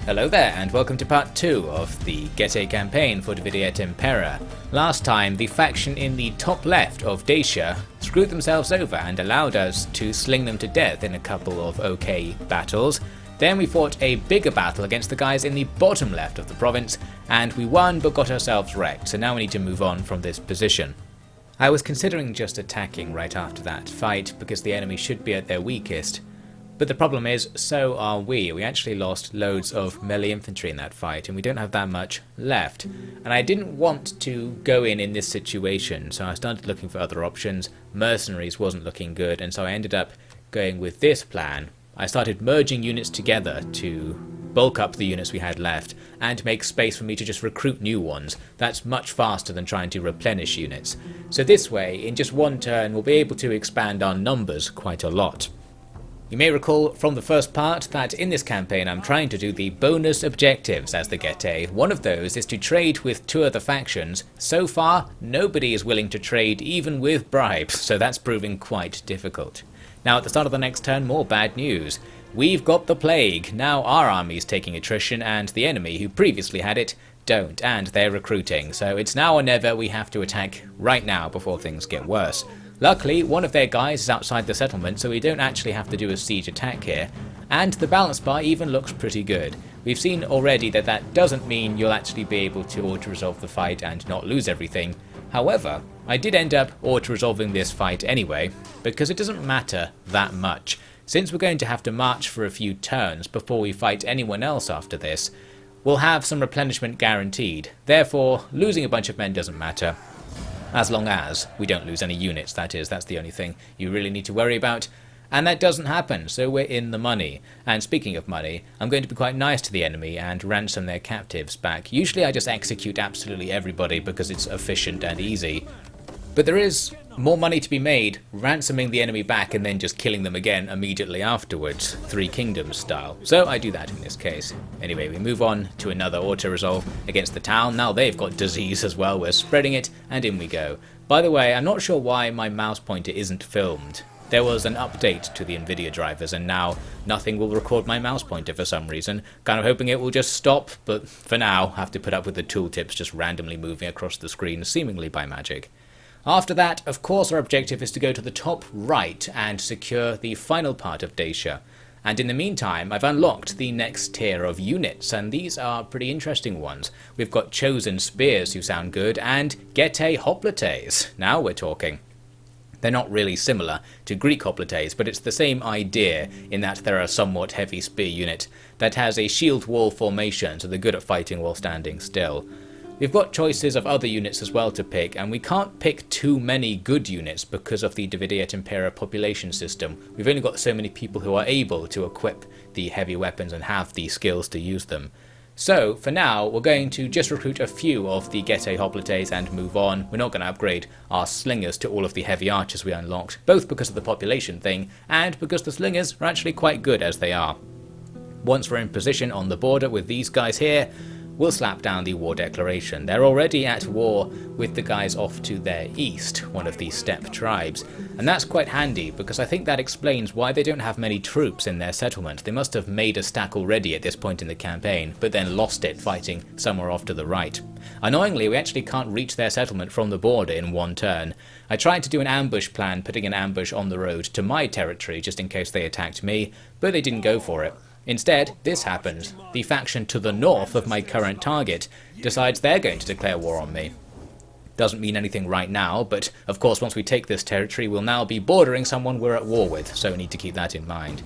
Hello there, and welcome to part 2 of the Getae campaign for Dividiet Impera. Last time, the faction in the top left of Dacia screwed themselves over and allowed us to sling them to death in a couple of okay battles. Then we fought a bigger battle against the guys in the bottom left of the province, and we won but got ourselves wrecked, so now we need to move on from this position. I was considering just attacking right after that fight, because the enemy should be at their weakest. But the problem is, so are we. We actually lost loads of melee infantry in that fight, and we don't have that much left. And I didn't want to go in this situation, so I started looking for other options. Mercenaries wasn't looking good, and so I ended up going with this plan. I started merging units together to bulk up the units we had left, and make space for me to just recruit new ones. That's much faster than trying to replenish units. So this way, in just one turn, we'll be able to expand our numbers quite a lot. You may recall from the first part that in this campaign I'm trying to do the bonus objectives as the Getae. One of those is to trade with two other factions. So far, nobody is willing to trade even with bribes, so that's proving quite difficult. Now at the start of the next turn, more bad news. We've got the plague. Now our army's taking attrition and the enemy, who previously had it, don't, and they're recruiting. So it's now or never. We have to attack right now before things get worse. Luckily, one of their guys is outside the settlement, so we don't actually have to do a siege attack here. And the balance bar even looks pretty good. We've seen already that that doesn't mean you'll actually be able to auto-resolve the fight and not lose everything. However, I did end up auto-resolving this fight anyway, because it doesn't matter that much. Since we're going to have to march for a few turns before we fight anyone else after this, we'll have some replenishment guaranteed. Therefore, losing a bunch of men doesn't matter. As long as we don't lose any units, that is. That's the only thing you really need to worry about. And that doesn't happen, so we're in the money. And speaking of money, I'm going to be quite nice to the enemy and ransom their captives back. Usually I just execute absolutely everybody because it's efficient and easy. But there is more money to be made ransoming the enemy back and then just killing them again immediately afterwards, Three Kingdoms style. So I do that in this case. Anyway, we move on to another auto-resolve against the town. Now they've got disease as well, we're spreading it, and in we go. By the way, I'm not sure why my mouse pointer isn't filmed. There was an update to the Nvidia drivers and now nothing will record my mouse pointer for some reason. Kind of hoping it will just stop, but for now I have to put up with the tooltips just randomly moving across the screen, seemingly by magic. After that, of course, our objective is to go to the top right and secure the final part of Dacia. And in the meantime, I've unlocked the next tier of units, and these are pretty interesting ones. We've got Chosen Spears, who sound good, and Getae Hoplites. Now we're talking. They're not really similar to Greek hoplites, but it's the same idea in that they're a somewhat heavy spear unit that has a shield wall formation, so they're good at fighting while standing still. We've got choices of other units as well to pick, and we can't pick too many good units because of the Dividiet Impera population system. We've only got so many people who are able to equip the heavy weapons and have the skills to use them. So, for now, we're going to just recruit a few of the Getae Hoplites and move on. We're not going to upgrade our slingers to all of the heavy archers we unlocked, both because of the population thing, and because the slingers are actually quite good as they are. Once we're in position on the border with these guys here, we'll slap down the war declaration. They're already at war with the guys off to their east, one of the steppe tribes. And that's quite handy, because I think that explains why they don't have many troops in their settlement. They must have made a stack already at this point in the campaign, but then lost it fighting somewhere off to the right. Annoyingly, we actually can't reach their settlement from the border in one turn. I tried to do an ambush plan, putting an ambush on the road to my territory just in case they attacked me, but they didn't go for it. Instead, this happens. The faction to the north of my current target decides they're going to declare war on me. Doesn't mean anything right now, but of course once we take this territory we'll now be bordering someone we're at war with, so we need to keep that in mind.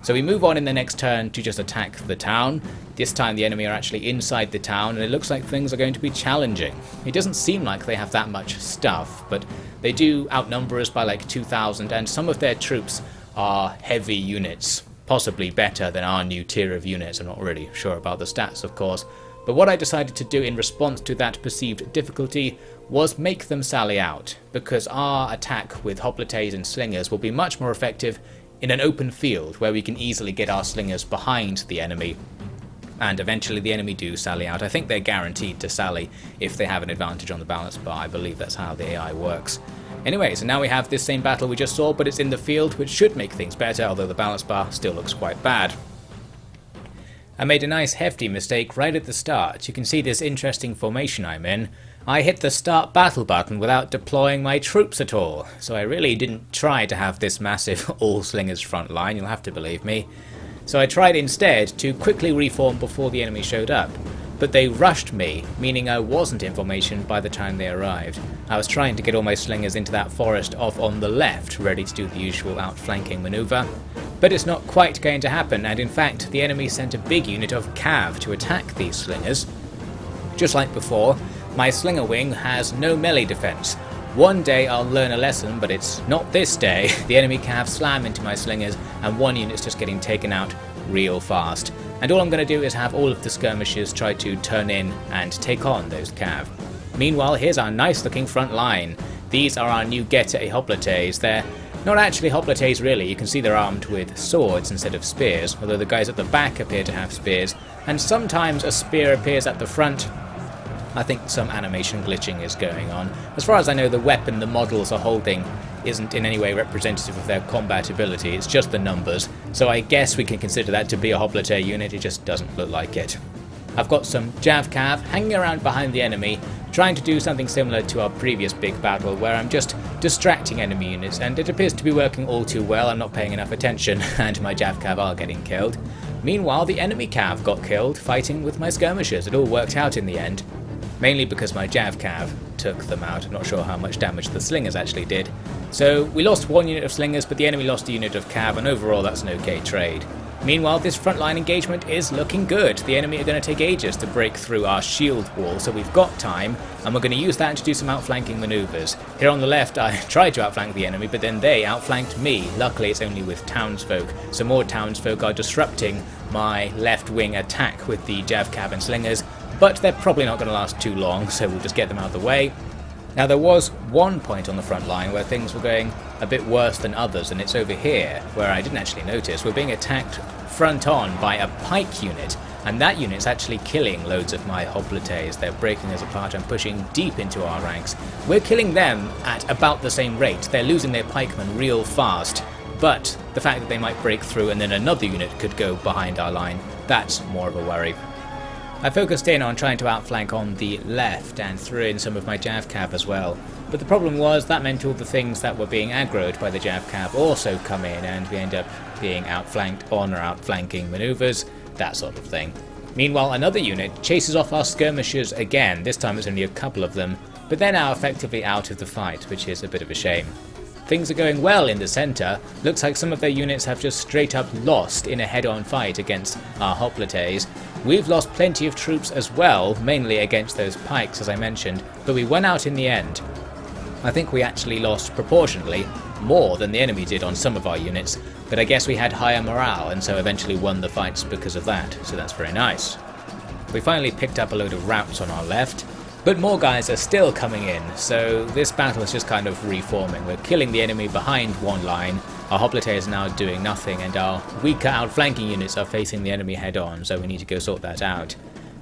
So we move on in the next turn to just attack the town. This time the enemy are actually inside the town and it looks like things are going to be challenging. It doesn't seem like they have that much stuff, but they do outnumber us by like 2,000 and some of their troops are heavy units. Possibly better than our new tier of units. I'm not really sure about the stats, of course. But what I decided to do in response to that perceived difficulty was make them sally out, because our attack with hoplites and slingers will be much more effective in an open field where we can easily get our slingers behind the enemy. And eventually the enemy do sally out. I think they're guaranteed to sally if they have an advantage on the balance bar. I believe that's how the AI works. Anyway, so now we have this same battle we just saw, but it's in the field, which should make things better, although the balance bar still looks quite bad. I made a nice hefty mistake right at the start. You can see this interesting formation I'm in. I hit the start battle button without deploying my troops at all, so I really didn't try to have this massive all-slingers front line, you'll have to believe me. So I tried instead to quickly reform before the enemy showed up, but they rushed me, meaning I wasn't in formation by the time they arrived. I was trying to get all my slingers into that forest off on the left, ready to do the usual outflanking manoeuvre, but it's not quite going to happen, and in fact the enemy sent a big unit of cav to attack these slingers. Just like before, my slinger wing has no melee defense. One day I'll learn a lesson, but it's not this day. The enemy cav slam into my slingers and one unit's just getting taken out real fast. And all I'm going to do is have all of the skirmishers try to turn in and take on those cav. Meanwhile, here's our nice looking front line. These are our new Getae hoplites. They're not actually hoplites really, you can see they're armed with swords instead of spears, although the guys at the back appear to have spears, and sometimes a spear appears at the front. I think some animation glitching is going on. As far as I know, the weapon the models are holding isn't in any way representative of their combat ability, it's just the numbers, so I guess we can consider that to be a hoplite unit, it just doesn't look like it. I've got some Jav Cav hanging around behind the enemy, trying to do something similar to our previous big battle where I'm just distracting enemy units, and it appears to be working all too well. I'm not paying enough attention and my Jav Cav are getting killed. Meanwhile, the enemy Cav got killed fighting with my skirmishers. It all worked out in the end. Mainly because my Jav Cav took them out. I'm not sure how much damage the slingers actually did. So we lost one unit of slingers, but the enemy lost a unit of cav, and overall that's an okay trade. Meanwhile, this frontline engagement is looking good. The enemy are going to take ages to break through our shield wall, so we've got time, and we're going to use that to do some outflanking manoeuvres. Here on the left, I tried to outflank the enemy, but then they outflanked me. Luckily, it's only with townsfolk, so more townsfolk are disrupting my left wing attack with the Jav Cav and slingers, but they're probably not going to last too long, so we'll just get them out of the way. Now there was one point on the front line where things were going a bit worse than others, and it's over here, where I didn't actually notice. We're being attacked front on by a pike unit, and that unit's actually killing loads of my hoplites. They're breaking us apart and pushing deep into our ranks. We're killing them at about the same rate. They're losing their pikemen real fast, but the fact that they might break through and then another unit could go behind our line, that's more of a worry. I focused in on trying to outflank on the left and threw in some of my Jav Cav as well, but the problem was that meant all the things that were being aggroed by the Jav Cav also come in, and we end up being outflanked on or outflanking manoeuvres, that sort of thing. Meanwhile, another unit chases off our skirmishers again. This time it's only a couple of them, but they're now effectively out of the fight, which is a bit of a shame. Things are going well in the centre. Looks like some of their units have just straight up lost in a head-on fight against our hoplites. We've lost plenty of troops as well, mainly against those pikes as I mentioned, but we won out in the end. I think we actually lost proportionally more than the enemy did on some of our units, but I guess we had higher morale and so eventually won the fights because of that, so that's very nice. We finally picked up a load of routes on our left, but more guys are still coming in, so this battle is just kind of reforming. We're killing the enemy behind one line, our hoplites are now doing nothing, and our weaker outflanking units are facing the enemy head on, so we need to go sort that out.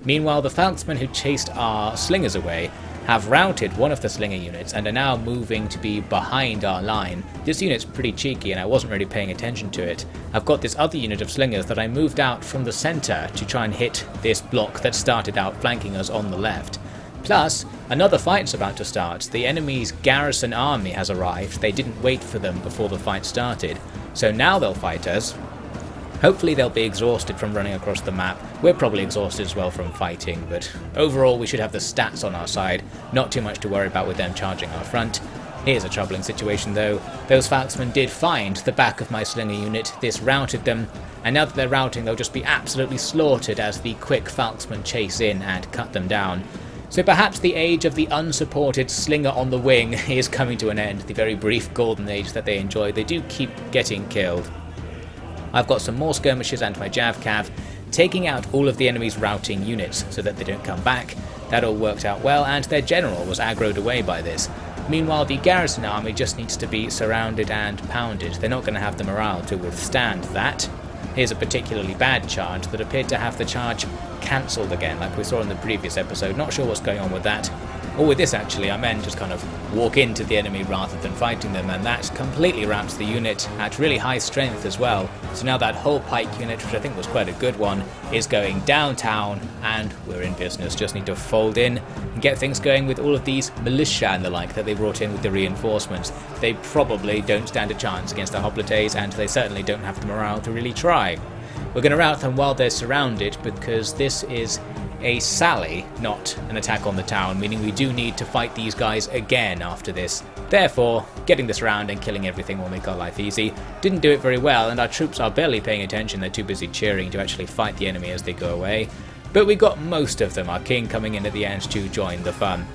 Meanwhile, the falconsmen who chased our slingers away have routed one of the slinger units and are now moving to be behind our line. This unit's pretty cheeky and I wasn't really paying attention to it. I've got this other unit of slingers that I moved out from the centre to try and hit this block that started outflanking us on the left. Plus, another fight's about to start. The enemy's garrison army has arrived. They didn't wait for them before the fight started, so now they'll fight us. Hopefully they'll be exhausted from running across the map. We're probably exhausted as well from fighting, but overall we should have the stats on our side. Not too much to worry about with them charging our front. Here's a troubling situation though. Those falconsmen did find the back of my slinger unit. This routed them, and now that they're routing they'll just be absolutely slaughtered as the quick falconsmen chase in and cut them down. So perhaps the age of the unsupported slinger on the wing is coming to an end, the very brief golden age that they enjoyed. They do keep getting killed. I've got some more skirmishers and my Jav Cav taking out all of the enemy's routing units so that they don't come back. That all worked out well, and their general was aggroed away by this. Meanwhile, the garrison army just needs to be surrounded and pounded. They're not going to have the morale to withstand that. Here's a particularly bad charge that appeared to have the charge cancelled again, like we saw in the previous episode. Not sure what's going on with that. Or with this actually, I meant just kind of walk into the enemy rather than fighting them, and that completely ramps the unit at really high strength as well. So now that whole pike unit, which I think was quite a good one, is going downtown, and we're in business. Just need to fold in and get things going with all of these militia and the like that they brought in with the reinforcements. They probably don't stand a chance against the hoplites, and they certainly don't have the morale to really try. We're going to rout them while they're surrounded, because this is a sally, not an attack on the town, meaning we do need to fight these guys again after this. Therefore, getting this round and killing everything will make our life easy. Didn't do it very well, and our troops are barely paying attention. They're too busy cheering to actually fight the enemy as they go away. But we got most of them, our king coming in at the end to join the fun.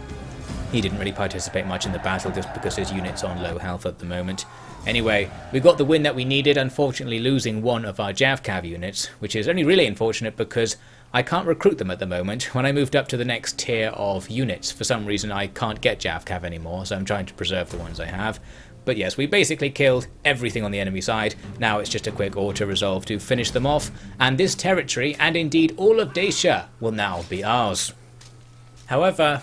He didn't really participate much in the battle just because his unit's on low health at the moment. Anyway, we got the win that we needed, unfortunately losing one of our JavCav units, which is only really unfortunate because I can't recruit them at the moment. When I moved up to the next tier of units, for some reason I can't get JavCav anymore, so I'm trying to preserve the ones I have. But yes, we basically killed everything on the enemy side. Now it's just a quick auto-resolve to finish them off, and this territory, and indeed all of Dacia, will now be ours. However,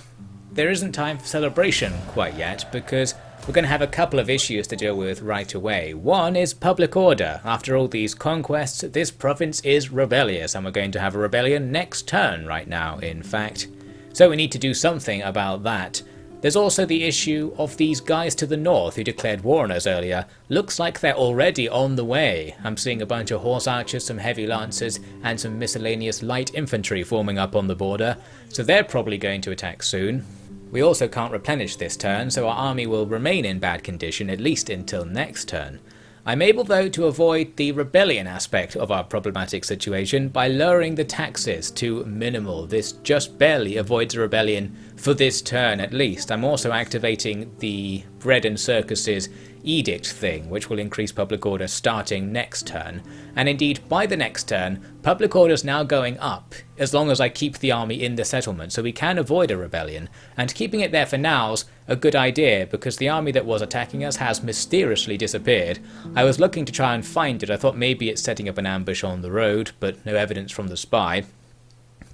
there isn't time for celebration quite yet, because we're going to have a couple of issues to deal with right away. One is public order. After all these conquests, this province is rebellious, and we're going to have a rebellion next turn right now, in fact. So we need to do something about that. There's also the issue of these guys to the north who declared war on us earlier. Looks like they're already on the way. I'm seeing a bunch of horse archers, some heavy lancers, and some miscellaneous light infantry forming up on the border, so they're probably going to attack soon. We also can't replenish this turn, so our army will remain in bad condition at least until next turn. I'm able though to avoid the rebellion aspect of our problematic situation by lowering the taxes to minimal. This just barely avoids a rebellion for this turn at least. I'm also activating the bread and circuses edict thing, which will increase public order starting next turn. And indeed, by the next turn, public order is now going up, as long as I keep the army in the settlement, so we can avoid a rebellion. And keeping it there for now's a good idea, because the army that was attacking us has mysteriously disappeared. I was looking to try and find it. I thought maybe it's setting up an ambush on the road, but no evidence from the spy.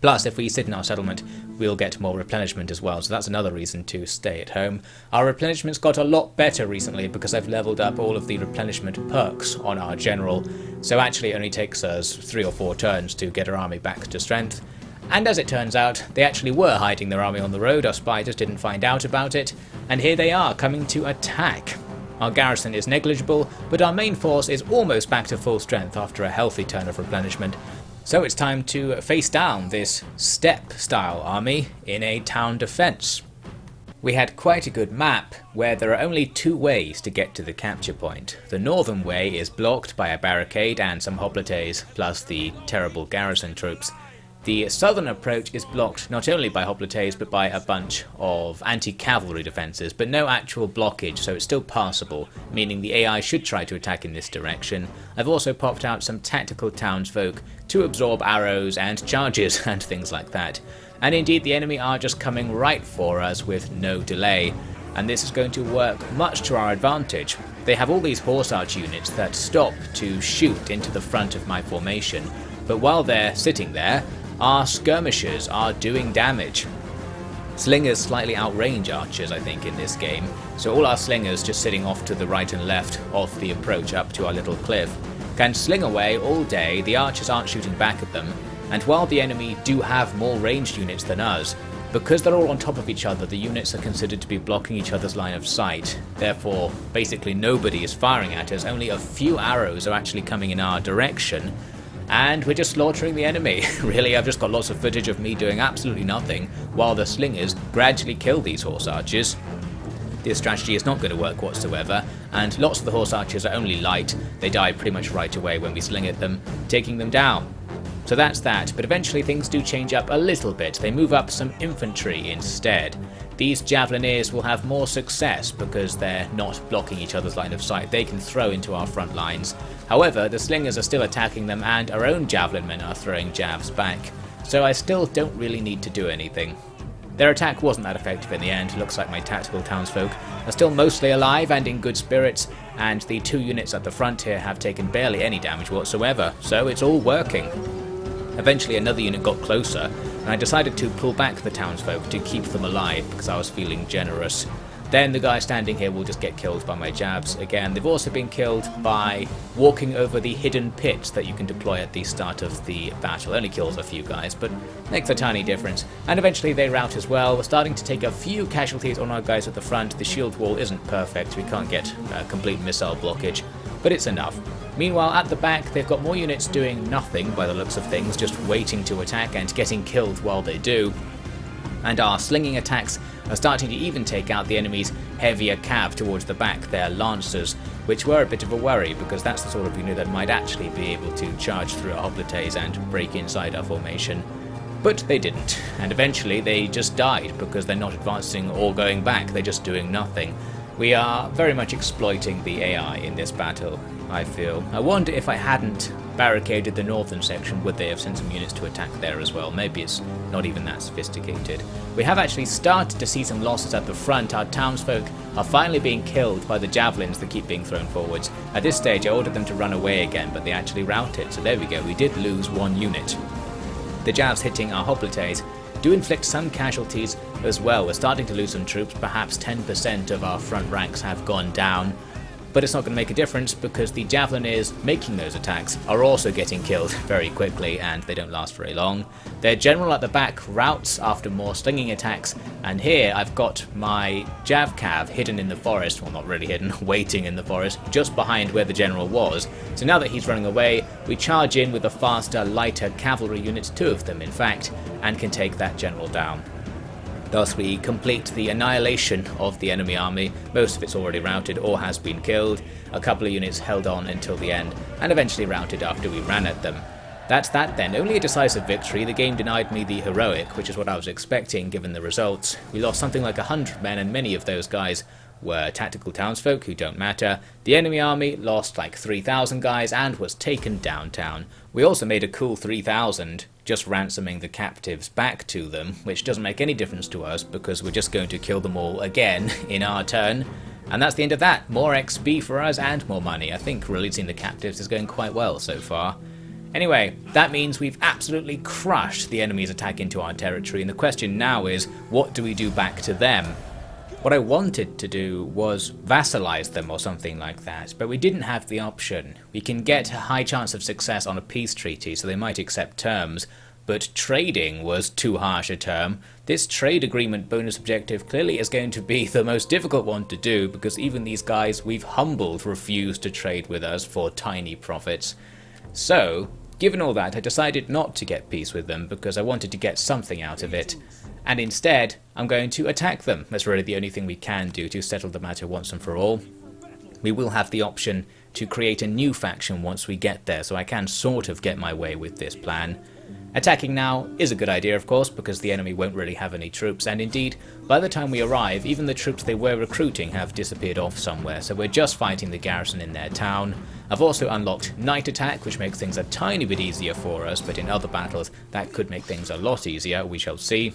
Plus, if we sit in our settlement, we'll get more replenishment as well, so that's another reason to stay at home. Our replenishment's got a lot better recently because I've leveled up all of the replenishment perks on our general, so actually it only takes us 3 or 4 turns to get our army back to strength. And as it turns out, they actually were hiding their army on the road, our spy just didn't find out about it, and here they are coming to attack. Our garrison is negligible, but our main force is almost back to full strength after a healthy turn of replenishment. So it's time to face down this steppe-style army in a town defence. We had quite a good map where there are only 2 ways to get to the capture point. The northern way is blocked by a barricade and some hoplites, plus the terrible garrison troops. The southern approach is blocked not only by hoplites but by a bunch of anti-cavalry defences, but no actual blockage, so it's still passable, meaning the AI should try to attack in this direction. I've also popped out some tactical townsfolk to absorb arrows and charges and things like that. And indeed the enemy are just coming right for us with no delay, and this is going to work much to our advantage. They have all these horse arch units that stop to shoot into the front of my formation, but while they're sitting there, our skirmishers are doing damage. Slingers slightly outrange archers, I think, in this game, so all our slingers just sitting off to the right and left of the approach up to our little cliff can sling away all day. The archers aren't shooting back at them, and while the enemy do have more ranged units than us, because they're all on top of each other, the units are considered to be blocking each other's line of sight. Therefore, basically nobody is firing at us, only a few arrows are actually coming in our direction, and we're just slaughtering the enemy. Really, I've just got lots of footage of me doing absolutely nothing while the slingers gradually kill these horse archers. This strategy is not going to work whatsoever, and lots of the horse archers are only light. They die pretty much right away when we sling at them, taking them down. So that's that, but eventually things do change up a little bit. They move up some infantry instead. These javelineers will have more success because they're not blocking each other's line of sight. They can throw into our front lines. However, the slingers are still attacking them, and our own javelin men are throwing javs back. So I still don't really need to do anything. Their attack wasn't that effective in the end. Looks like my tactical townsfolk are still mostly alive and in good spirits, and the 2 units at the front here have taken barely any damage whatsoever, so it's all working. Eventually another unit got closer, and I decided to pull back the townsfolk to keep them alive because I was feeling generous. Then the guy standing here will just get killed by my jabs. Again, they've also been killed by walking over the hidden pit that you can deploy at the start of the battle. Only kills a few guys, but makes a tiny difference. And eventually they rout as well. We're starting to take a few casualties on our guys at the front. The shield wall isn't perfect. We can't get complete missile blockage, but it's enough. Meanwhile, at the back, they've got more units doing nothing by the looks of things, just waiting to attack and getting killed while they do. And our slinging attacks are starting to even take out the enemy's heavier cav towards the back, their lancers, which were a bit of a worry because that's the sort of unit that might actually be able to charge through our oblites and break inside our formation. But they didn't, and eventually they just died because they're not advancing or going back, they're just doing nothing. We are very much exploiting the AI in this battle, I feel. I wonder if I hadn't barricaded the northern section, would they have sent some units to attack there as well? Maybe it's not even that sophisticated. We have actually started to see some losses at the front. Our townsfolk are finally being killed by the javelins that keep being thrown forwards. At this stage I ordered them to run away again, but they actually routed, so there we go, we did lose one unit. The jabs hitting our hoplites do inflict some casualties as well. We're starting to lose some troops, perhaps 10% of our front ranks have gone down. But it's not going to make a difference because the javeliniers making those attacks are also getting killed very quickly and they don't last very long. Their general at the back routs after more slinging attacks, and here I've got my Jav Cav hidden in the forest, well not really hidden, waiting in the forest, just behind where the general was. So now that he's running away, we charge in with the faster, lighter cavalry units, 2 of them in fact, and can take that general down. Thus we complete the annihilation of the enemy army. Most of it's already routed or has been killed. A couple of units held on until the end and eventually routed after we ran at them. That's that then. Only a decisive victory. The game denied me the heroic, which is what I was expecting given the results. We lost something like 100 men and many of those guys were tactical townsfolk who don't matter. The enemy army lost like 3,000 guys and was taken downtown. We also made a cool 3,000 just ransoming the captives back to them, which doesn't make any difference to us because we're just going to kill them all again in our turn. And that's the end of that. More XP for us and more money. I think releasing the captives is going quite well so far. Anyway, that means we've absolutely crushed the enemy's attack into our territory, and the question now is, what do we do back to them? What I wanted to do was vassalize them or something like that, but we didn't have the option. We can get a high chance of success on a peace treaty, so they might accept terms, but trading was too harsh a term. This trade agreement bonus objective clearly is going to be the most difficult one to do, because even these guys we've humbled refuse to trade with us for tiny profits. So, given all that, I decided not to get peace with them because I wanted to get something out of it. And instead, I'm going to attack them. That's really the only thing we can do to settle the matter once and for all. We will have the option to create a new faction once we get there, so I can sort of get my way with this plan. Attacking now is a good idea, of course, because the enemy won't really have any troops, and indeed, by the time we arrive, even the troops they were recruiting have disappeared off somewhere, so we're just fighting the garrison in their town. I've also unlocked Night Attack, which makes things a tiny bit easier for us, but in other battles that could make things a lot easier, we shall see.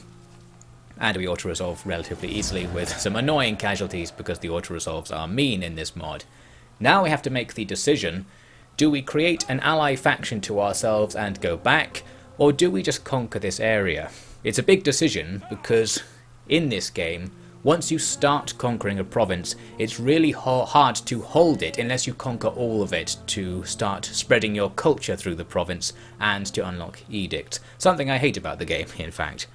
And we auto-resolve relatively easily with some annoying casualties because the auto-resolves are mean in this mod. Now we have to make the decision, do we create an ally faction to ourselves and go back, or do we just conquer this area? It's a big decision because in this game, once you start conquering a province, it's really hard to hold it unless you conquer all of it to start spreading your culture through the province and to unlock edicts. Something I hate about the game, in fact.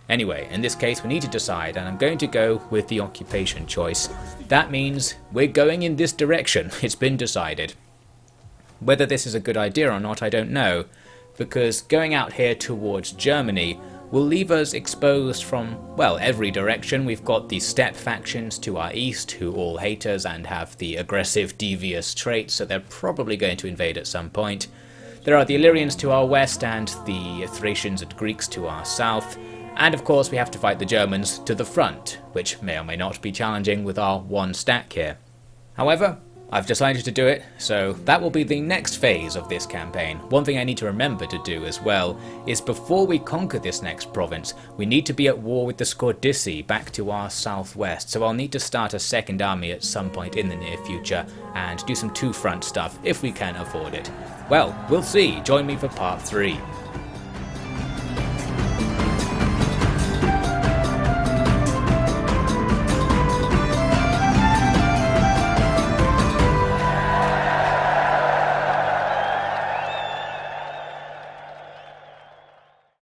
Anyway, in this case we need to decide, and I'm going to go with the occupation choice. That means we're going in this direction. It's been decided. Whether this is a good idea or not, I don't know, because going out here towards Germany will leave us exposed from, well, every direction. We've got the steppe factions to our east who all hate us and have the aggressive, devious traits, so they're probably going to invade at some point. There are the Illyrians to our west and the Thracians and Greeks to our south. And of course we have to fight the Germans to the front, which may or may not be challenging with our one stack here. However, I've decided to do it, so that will be the next phase of this campaign. One thing I need to remember to do as well is before we conquer this next province, we need to be at war with the Scordisci back to our southwest, so I'll need to start a second army at some point in the near future and do some two-front stuff if we can afford it. Well, we'll see. Join me for part 3.